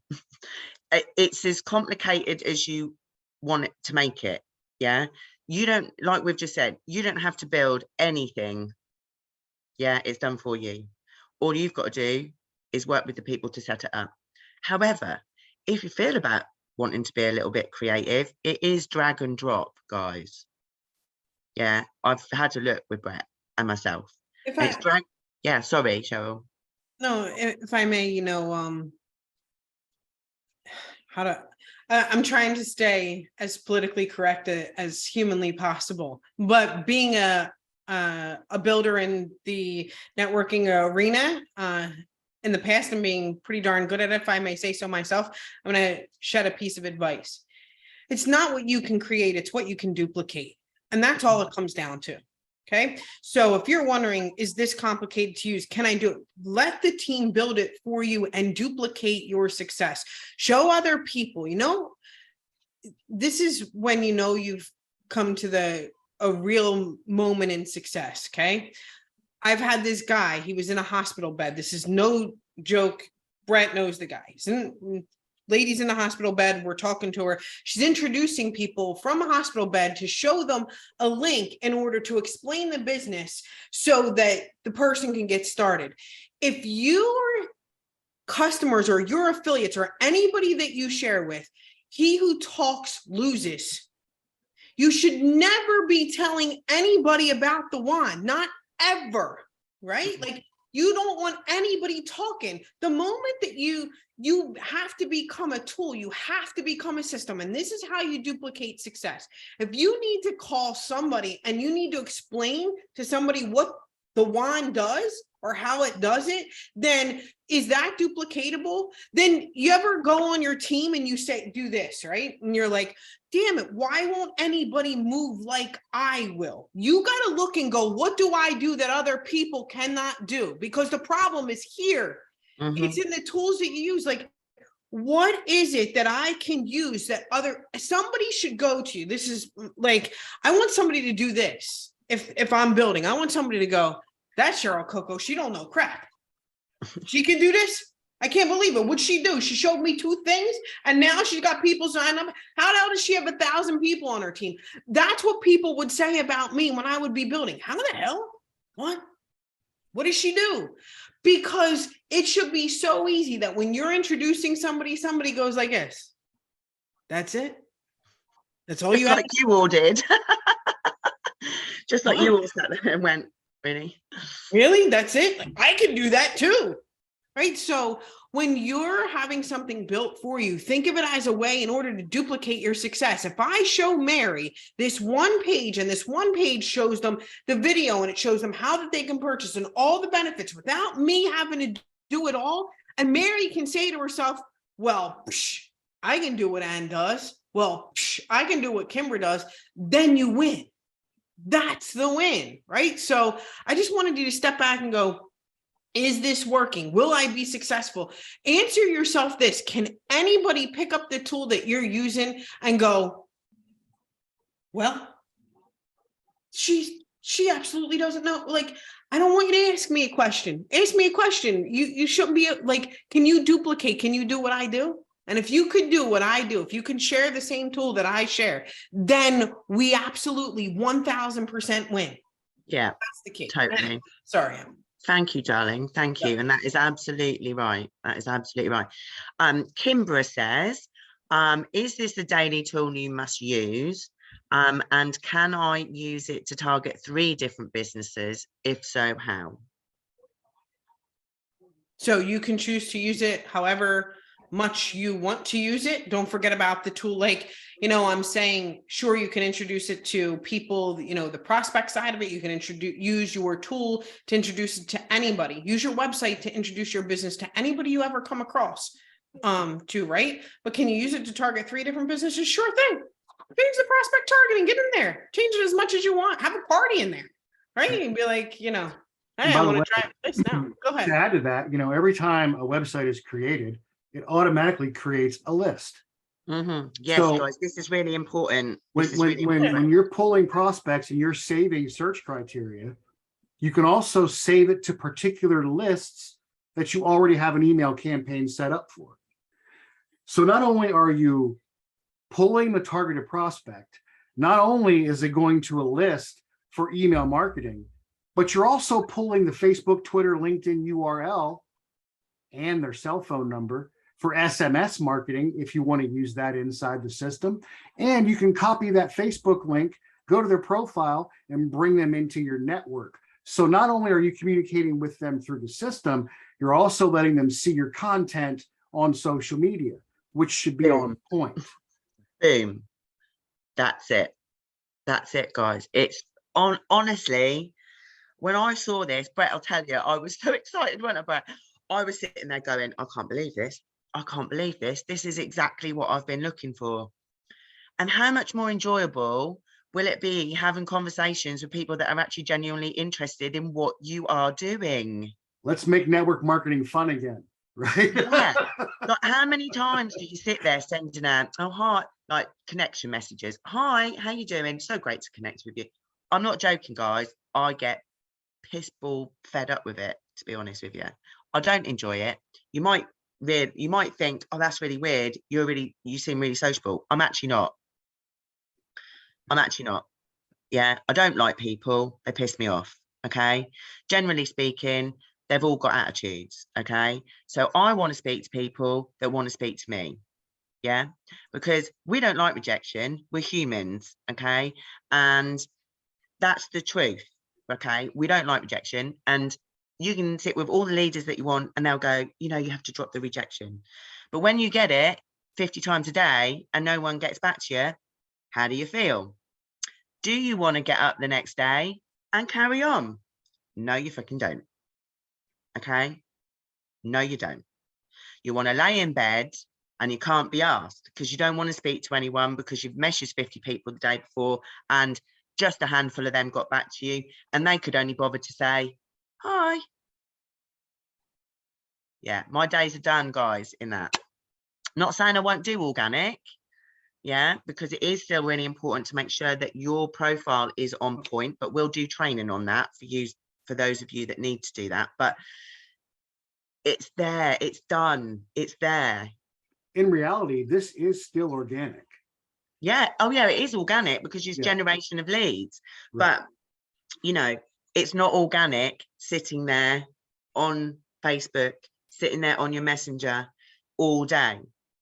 [SPEAKER 3] It's as complicated as you want it to make it. Yeah. You don't, like we've just said, you don't have to build anything. Yeah, it's done for you. All you've got to do is work with the people to set it up. However, if you feel about wanting to be a little bit creative, it is drag and drop, guys. Yeah, I've had to look with Brett and myself. It's drag. Yeah, sorry, Cheryl.
[SPEAKER 2] No, if I may, you know, I'm trying to stay as politically correct as humanly possible, but being a builder in the networking arena in the past and being pretty darn good at it, if I may say so myself, I'm going to shed a piece of advice. It's not what you can create, it's what you can duplicate. And that's all it comes down to. Okay. So if you're wondering, is this complicated to use? Can I do it? Let the team build it for you and duplicate your success. Show other people, you know, this is when you know you've come to a real moment in success. Okay. I've had this guy, he was in a hospital bed. This is no joke. Brett knows the guy. Lady's in the hospital bed. We're talking to her. She's introducing people from a hospital bed to show them a link in order to explain the business so that the person can get started. If your customers or your affiliates or anybody that you share with, he who talks loses. You should never be telling anybody about the wand, not ever, right? Like, you don't want anybody talking. The moment that you have to become a tool, you have to become a system. And this is how you duplicate success. If you need to call somebody and you need to explain to somebody what the wand does or how it does it, then is that duplicatable? Then you ever go on your team and you say, do this, right? And you're like, damn it, why won't anybody move like I will? You got to look and go, what do I do that other people cannot do? Because the problem is here. It's in the tools that you use. Like, what is it that I can use that somebody should go to? This is like, I want somebody to do this. If I'm building, I want somebody to go, that's Cheryl Coco. She don't know crap. She can do this. I can't believe it. What'd she do? She showed me 2 things and now she's got people sign up. How the hell does she have 1,000 people on her team? That's what people would say about me when I would be building. How the hell? What does she do? Because it should be so easy that when you're introducing somebody goes like this. That's it. That's all you have.
[SPEAKER 3] Like you all did. Just like you all sat there and went, really?
[SPEAKER 2] That's it? Like, I can do that too. Right? So when you're having something built for you, think of it as a way in order to duplicate your success. If I show Mary this one page and this one page shows them the video and it shows them how that they can purchase and all the benefits without me having to do it all, and Mary can say to herself, well, I can do what Ann does. Well, I can do what Kimber does. Then you win. That's the win, right? So I just wanted you to step back and go, is this working? Will I be successful? Answer yourself this. Can anybody pick up the tool that you're using and go, well, she absolutely doesn't know. Like, I don't want you to ask me a question. Ask me a question. You shouldn't be like, can you duplicate? Can you do what I do? And if you could do what I do, if you can share the same tool that I share, then we absolutely 1000% win.
[SPEAKER 3] Yeah,
[SPEAKER 2] that's the key.
[SPEAKER 3] Totally.
[SPEAKER 2] Sorry.
[SPEAKER 3] Thank you, darling. Thank you. And that is absolutely right. That is absolutely right. Kimbra says, is this a daily tool you must use? And can I use it to target 3 different businesses? If so, how?
[SPEAKER 2] So you can choose to use it however much you want to use it. Don't forget about the tool. Like, you know, I'm saying, sure, you can introduce it to people, you know, the prospect side of it. You can use your tool to introduce it to anybody. Use your website to introduce your business to anybody you ever come across right? But can you use it to target 3 different businesses? Sure thing. change the prospect targeting, get in there, change it as much as you want, have a party in there, right? And be like, you know, hey,
[SPEAKER 1] by
[SPEAKER 2] I
[SPEAKER 1] the
[SPEAKER 2] want
[SPEAKER 1] way,
[SPEAKER 2] to try this now. Go
[SPEAKER 1] to
[SPEAKER 2] ahead.
[SPEAKER 1] add to that, every time a website is created, it automatically creates a list.
[SPEAKER 3] Yes,
[SPEAKER 1] So
[SPEAKER 3] guys, this is really important.
[SPEAKER 1] When you're pulling prospects and you're saving search criteria, you can also save it to particular lists that you already have an email campaign set up for. So not only are you pulling the targeted prospect, not only is it going to a list for email marketing, but you're also pulling the Facebook, Twitter, LinkedIn URL and their cell phone number for SMS marketing if you want to use that inside the system. And you can copy that Facebook link, go to their profile, and bring them into your network. So not only are you communicating with them through the system, you're also letting them see your content on social media, which should be on point.
[SPEAKER 3] Boom. That's it. That's it, guys. It's honestly, when I saw this, Brett, I'll tell you, I was so excited when I was sitting there going, I can't believe this. I can't believe this. This is exactly what I've been looking for. And how much more enjoyable will it be having conversations with people that are actually genuinely interested in what you are doing?
[SPEAKER 1] Let's make network marketing fun again, right?
[SPEAKER 3] Yeah. Like, how many times do you sit there sending out, oh, hi, like connection messages? Hi, how you doing? So great to connect with you. I'm not joking, guys. I get piss ball fed up with it, to be honest with you. I don't enjoy it. You might think, oh, that's really weird. You seem really sociable. I'm actually not. Yeah, I don't like people. They piss me off. Okay. Generally speaking, they've all got attitudes. Okay. So I want to speak to people that want to speak to me. Yeah. Because we don't like rejection. We're humans. Okay. And that's the truth. Okay. We don't like rejection. And you can sit with all the leaders that you want and they'll go, you have to drop the rejection. But when you get it 50 times a day and no one gets back to you, how do you feel? Do you want to get up the next day and carry on? No, you fucking don't. Okay? No, you don't. You want to lay in bed and you can't be asked because you don't want to speak to anyone because you've messaged 50 people the day before and just a handful of them got back to you and they could only bother to say, hi. Yeah, my days are done, guys, in that. Not saying I won't do organic. Yeah, because it is still really important to make sure that your profile is on point, but we'll do training on that for those of you that need to do that. But it's there, it's done, it's there.
[SPEAKER 1] In reality, this is still organic.
[SPEAKER 3] Yeah. Oh yeah, it is organic because it's generation of leads. Right. But it's not organic sitting there on Facebook, sitting there on your messenger all day.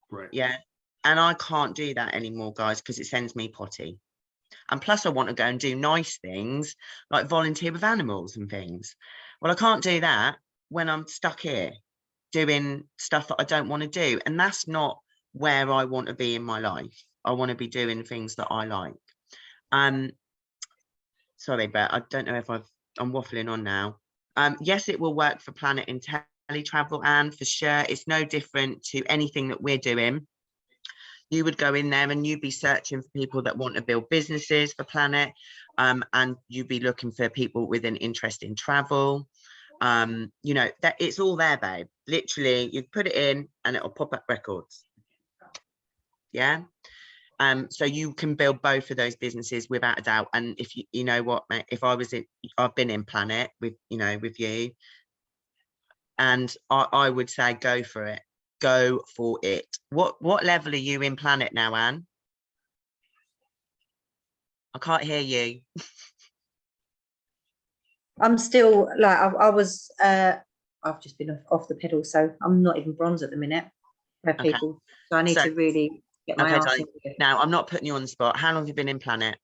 [SPEAKER 1] Right.
[SPEAKER 3] Yeah. And I can't do that anymore, guys, because it sends me potty. And plus I want to go and do nice things like volunteer with animals and things. Well, I can't do that when I'm stuck here doing stuff that I don't want to do. And that's not where I want to be in my life. I want to be doing things that I like. Sorry, but I don't know if I'm waffling on now. Yes, it will work for Planet IntelliTravel, and for sure, it's no different to anything that we're doing. You would go in there and you'd be searching for people that want to build businesses for Planet, and you'd be looking for people with an interest in travel. That it's all there, babe. Literally, you put it in and it'll pop up records. Yeah. So you can build both of those businesses without a doubt. And if you know what, mate, if I've been in Planet with you, and I would say go for it. Go for it. What level are you in Planet now, Anne? I can't hear you.
[SPEAKER 4] I'm still like I was. I've just been off the pedal, so I'm not even bronze at the minute.
[SPEAKER 3] Okay.
[SPEAKER 4] People, so I need to really get my ass into it.
[SPEAKER 3] Now I'm not putting you on the spot. How long have you been in Planet?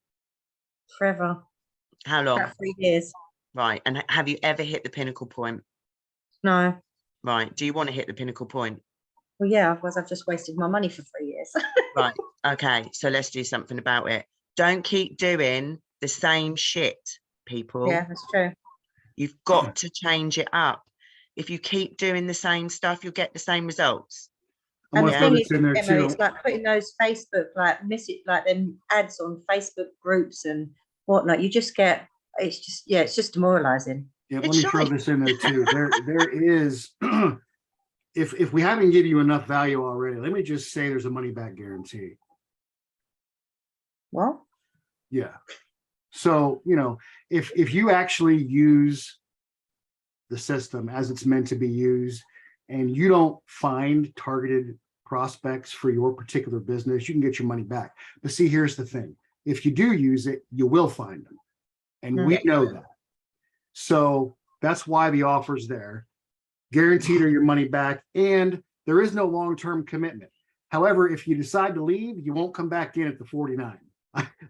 [SPEAKER 4] Forever.
[SPEAKER 3] How long?
[SPEAKER 4] About 3 years.
[SPEAKER 3] Right. And have you ever hit the pinnacle point?
[SPEAKER 4] No.
[SPEAKER 3] Right. Do you want to hit the pinnacle point?
[SPEAKER 4] Well, yeah, otherwise I've just wasted my money for 3 years.
[SPEAKER 3] Right. Okay. So let's do something about it. Don't keep doing the same shit, people.
[SPEAKER 4] Yeah, that's true.
[SPEAKER 3] You've got to change it up. If you keep doing the same stuff, you'll get the same results.
[SPEAKER 1] I'm
[SPEAKER 4] And the
[SPEAKER 1] gonna throw
[SPEAKER 4] thing
[SPEAKER 1] this
[SPEAKER 4] is,
[SPEAKER 1] in there
[SPEAKER 4] Emma,
[SPEAKER 1] too.
[SPEAKER 4] it's like putting those Facebook, like them ads on Facebook groups and whatnot. You just get, it's just demoralizing.
[SPEAKER 1] Yeah, let
[SPEAKER 3] It's
[SPEAKER 1] me throw
[SPEAKER 3] shite.
[SPEAKER 1] this in there too. There is, if we haven't given you enough value already, let me just say there's a money back guarantee.
[SPEAKER 4] What?
[SPEAKER 1] Yeah. So, if you actually use the system as it's meant to be used and you don't find targeted prospects for your particular business, you can get your money back. But see, here's the thing. If you do use it, you will find them. And we know that. So that's why the offer's there. Guaranteed or your money back. And there is no long-term commitment. However, if you decide to leave, you won't come back in at the 49.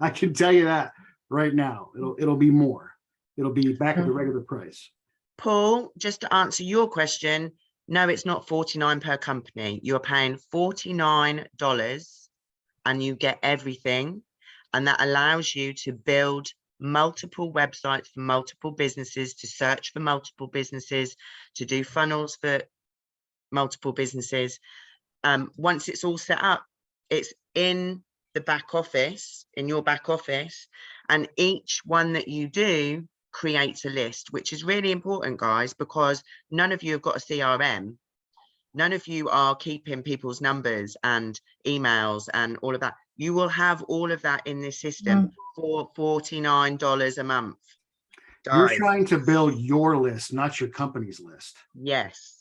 [SPEAKER 1] I can tell you that right now. It'll be more. It'll be back at the regular price.
[SPEAKER 3] Paul, just to answer your question, no, it's not 49 per company. You're paying $49 and you get everything. And that allows you to build multiple websites for multiple businesses, to search for multiple businesses, to do funnels for multiple businesses. Once it's all set up, it's in the back office, in your back office, and each one that you do creates a list, which is really important, guys, because none of you have got a CRM. None of you are keeping people's numbers and emails and all of that. You will have all of that in this system for $49 a month.
[SPEAKER 1] You're
[SPEAKER 3] Guys,
[SPEAKER 1] trying to build your list, not your company's list.
[SPEAKER 3] yes.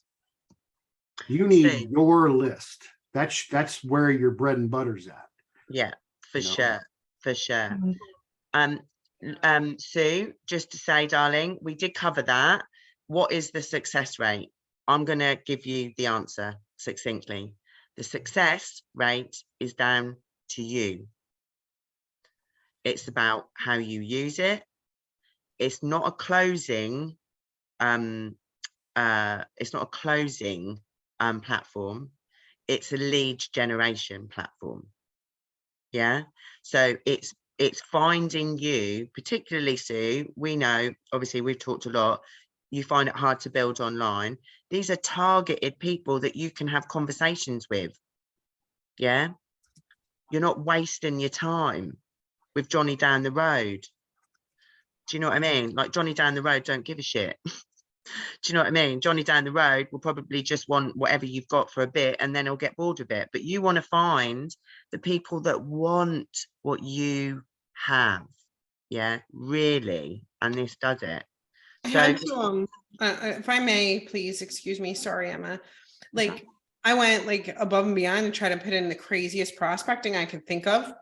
[SPEAKER 1] You need
[SPEAKER 3] See.
[SPEAKER 1] your list. That's where your bread and butter's at.
[SPEAKER 3] Yeah, for
[SPEAKER 1] You know?
[SPEAKER 3] sure, for sure. Sue, just to say, darling, we did cover that. What is the success rate? I'm going to give you the answer succinctly. The success rate is down to you. It's about how you use it. It's not a closing, platform. It's a lead generation platform. Yeah. So it's finding you, particularly Sue. We know, obviously we've talked a lot. You find it hard to build online. These are targeted people that you can have conversations with. Yeah. You're not wasting your time with Johnny down the road. Do you know what I mean? Like Johnny down the road don't give a shit. Do you know what I mean? Johnny down the road will probably just want whatever you've got for a bit and then he'll get bored of it. But you want to find the people that want what you have. Yeah, really. And this does it.
[SPEAKER 2] I
[SPEAKER 3] So
[SPEAKER 2] had to, if I may, please, excuse me. Sorry, Emma. Like I went like above and beyond and try to put in the craziest prospecting I could think of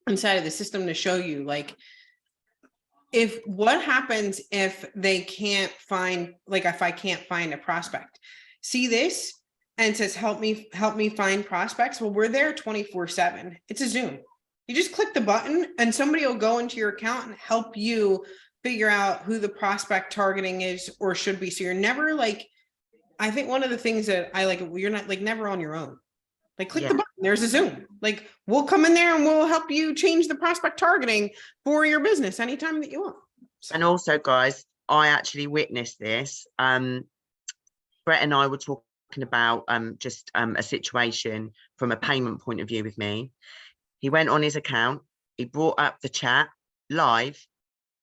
[SPEAKER 2] inside of the system to show you, like, if what happens if they can't find, like if I can't find a prospect, see this and it says help me find prospects. Well, we're there 24/7. It's a Zoom. You just click the button and somebody will go into your account and help you figure out who the prospect targeting is or should be. So you're never like, I think one of the things that I like, you're not like never on your own. Like click the button, there's a Zoom. Like we'll come in there and we'll help you change the prospect targeting for your business anytime that you want. So.
[SPEAKER 3] And also, guys, I actually witnessed this. Brett and I were talking about just a situation from a payment point of view with me. He went on his account, he brought up the chat live,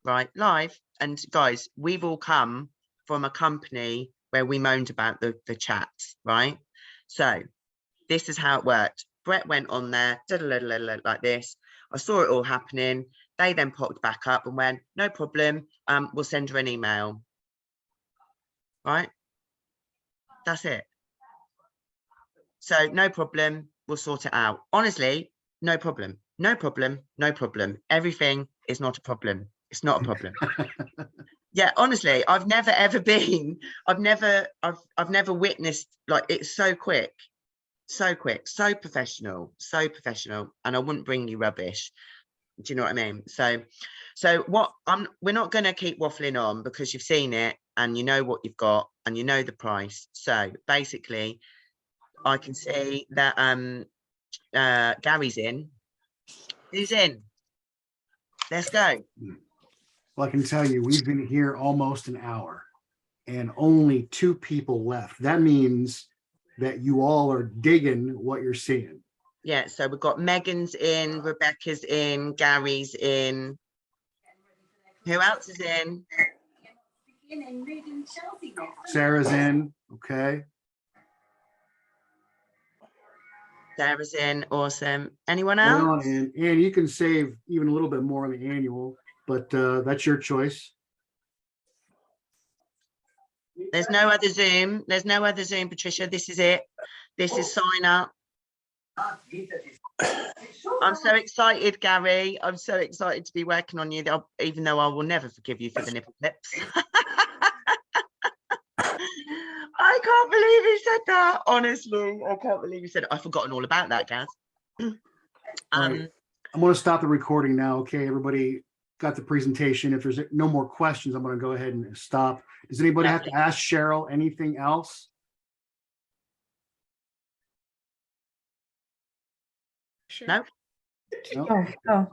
[SPEAKER 3] right? Live. And guys, we've all come from a company where we moaned about the chats, right? So this is how it worked. Brett went on there, like this. I saw it all happening. They then popped back up and went, no problem, we'll send her an email. Right? That's it. So no problem, we'll sort it out. Honestly, no problem, no problem, no problem. Everything is not a problem. It's not a problem. Yeah, honestly, I've never ever been, I've never witnessed, like, it's so quick, so professional, and I wouldn't bring you rubbish. Do you know what I mean? So what we're not going to keep waffling on because you've seen it and you know what you've got and you know the price. So basically I can see that Gary's in. Who's in? Let's go.
[SPEAKER 1] Well, I can tell you, we've been here almost an hour and only 2 people left. That means that you all are digging what you're seeing.
[SPEAKER 3] Yeah, so we've got Megan's in, Rebecca's in, Gary's in. Who else is in?
[SPEAKER 1] Sarah's in, okay.
[SPEAKER 3] Sarah's in, awesome. Anyone
[SPEAKER 1] Right on,
[SPEAKER 3] else?
[SPEAKER 1] and you can save even a little bit more on the annual, but that's your choice.
[SPEAKER 3] There's no other Zoom. There's no other Zoom, Patricia. This is it. This is sign up. I'm so excited, Gary. I'm so excited to be working on you, even though I will never forgive you for the nipple clips. I can't believe he said that. Honestly, I can't believe he said it. I've forgotten all about that, Gaz.
[SPEAKER 1] All right. I'm going to stop the recording now. Okay, everybody got the presentation. If there's no more questions, I'm going to go ahead and stop. Does anybody have to ask Cheryl anything else?
[SPEAKER 2] Sure.
[SPEAKER 3] No.
[SPEAKER 1] No?
[SPEAKER 4] Oh, oh.